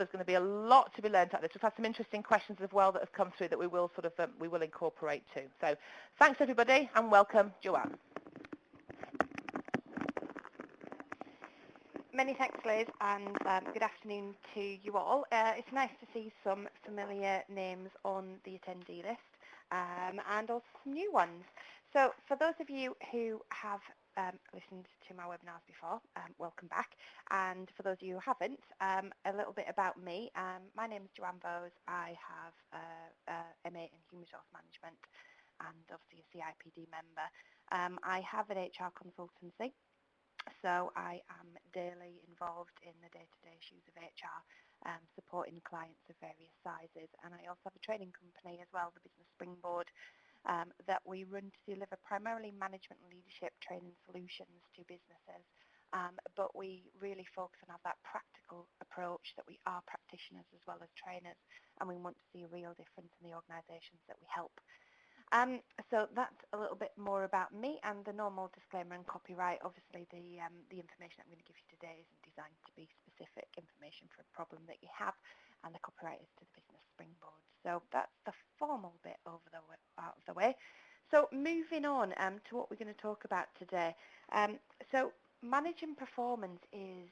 there's going to be a lot to be learned out of this. We've had some interesting questions as well that have come through that we will we will incorporate too. So thanks everybody and welcome, Joanne. Many thanks, Liz, and good afternoon to you all. It's nice to see some familiar names on the attendee list and also some new ones. So for those of you who have listened to my webinars before, welcome back. And for those of you who haven't, a little bit about me. My name is Joanne Bowes. I have a MA in Human Resource Management and obviously a CIPD member. I have an HR consultancy. So I am daily involved in the day-to-day issues of HR, supporting clients of various sizes. And I also have a training company as well, the business Springboard, that we run to deliver primarily management and leadership training solutions to businesses. But we really focus on have that practical approach that we are practitioners as well as trainers, and we want to see a real difference in the organisations that we help. So that's a little bit more about me and the normal disclaimer and copyright. Obviously, the information I'm going to give you today isn't designed to be specific information for a problem that you have, and the copyright is to the business Springboard. So that's the formal bit out of the way. So moving on to what we're going to talk about today. So managing performance is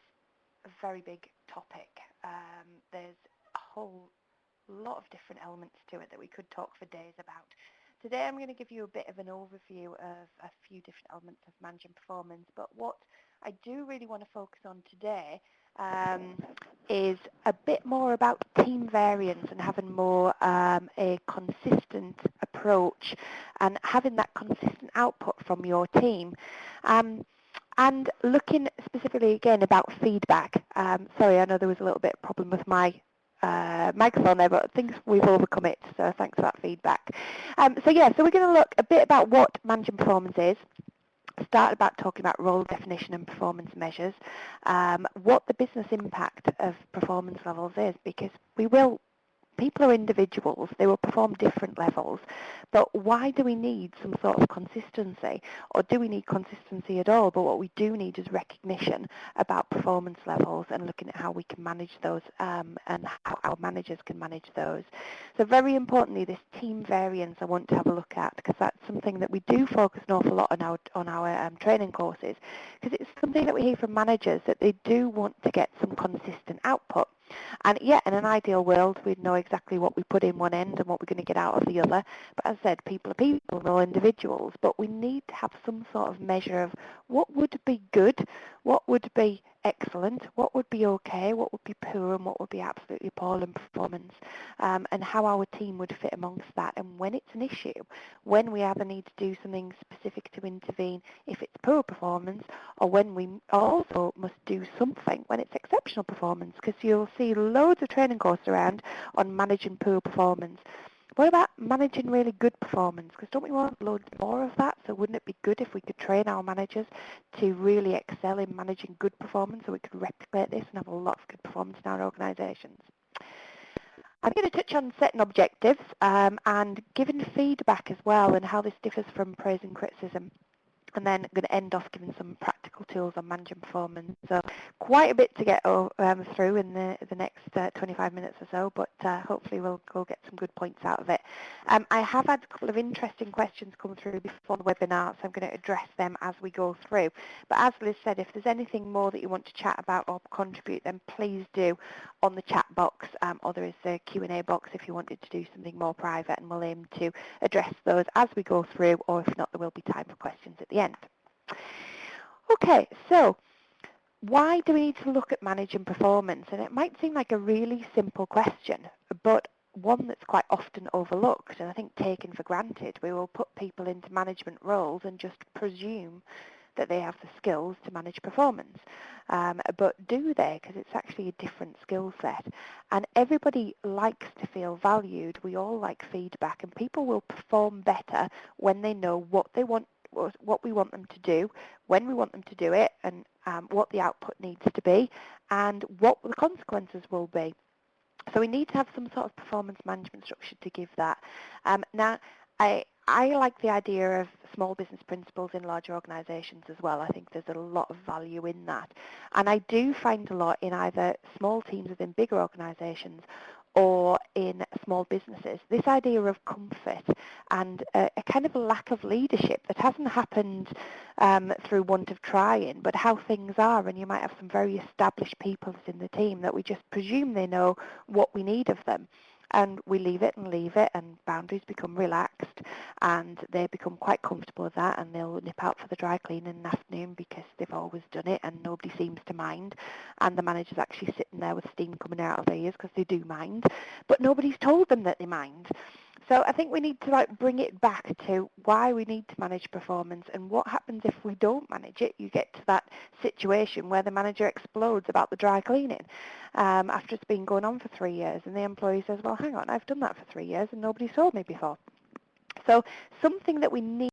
a very big topic. There's a whole lot of different elements to it that we could talk for days about. Today I'm going to give you a bit of an overview of a few different elements of managing performance, but what I do really want to focus on today is a bit more about team variance and having more a consistent approach and having that consistent output from your team. And looking specifically again about feedback. Sorry, I know there was a little bit of problem with my microphone there, but I think we've overcome it, so thanks for that feedback. So we're going to look a bit about what managing performance is, start about talking about role definition and performance measures, what the business impact of performance levels is, because people are individuals, they will perform different levels, but why do we need some sort of consistency, or do we need consistency at all? But what we do need is recognition about performance levels and looking at how we can manage those and how our managers can manage those. So very importantly, this team variance I want to have a look at, because that's something that we do focus an awful lot on our training courses, because it's something that we hear from managers that they do want to get some consistent output. And yeah, in an ideal world, we'd know exactly what we put in one end and what we're going to get out of the other. But as I said, people are people, they're all individuals. But we need to have some sort of measure of what would be good, what would be excellent, what would be okay, what would be poor, and what would be absolutely appalling performance, and how our team would fit amongst that. And when it's an issue, when we either need to do something specific to intervene if it's poor performance, or when we also must do something when it's exceptional performance, because you'll see loads of training courses around on managing poor performance. What about managing really good performance? Because don't we want loads more of that? So wouldn't it be good if we could train our managers to really excel in managing good performance, so we could replicate this and have a lot of good performance in our organisations? I'm going to touch on setting objectives and giving feedback as well, and how this differs from praise and criticism. And then I'm going to end off giving some practical tools on managing performance. So quite a bit to get through in the next 25 minutes or so, but hopefully we'll get some good points out of it. I have had a couple of interesting questions come through before the webinar, so I'm going to address them as we go through. But as Liz said, if there's anything more that you want to chat about or contribute, then please do on the chat box, or there is a Q&A box if you wanted to do something more private, and we'll aim to address those as we go through, or if not, there will be time for questions at the end. Okay, so why do we need to look at managing performance? And it might seem like a really simple question, but one that's quite often overlooked and I think taken for granted. We will put people into management roles and just presume that they have the skills to manage performance. But do they? Because it's actually a different skill set. And everybody likes to feel valued. We all like feedback, and people will perform better when they know what they want, what we want them to do, when we want them to do it, and what the output needs to be, and what the consequences will be. So we need to have some sort of performance management structure to give that. Now, I like the idea of small business principles in larger organisations as well. I think there's a lot of value in that. And I do find a lot in either small teams within bigger organisations or in small businesses, this idea of comfort and a kind of lack of leadership that hasn't happened through want of trying, but how things are. And you might have some very established people in the team that we just presume they know what we need of them. And we leave it, and boundaries become relaxed, and they become quite comfortable with that, and they'll nip out for the dry clean in the afternoon because they've always done it, and nobody seems to mind. And the manager's actually sitting there with steam coming out of their ears because they do mind, but nobody's told them that they mind. So I think we need to bring it back to why we need to manage performance and what happens if we don't manage it. You get to that situation where the manager explodes about the dry cleaning after it's been going on for 3 years, and the employee says, well, hang on, I've done that for 3 years and nobody's told me before. So something that we need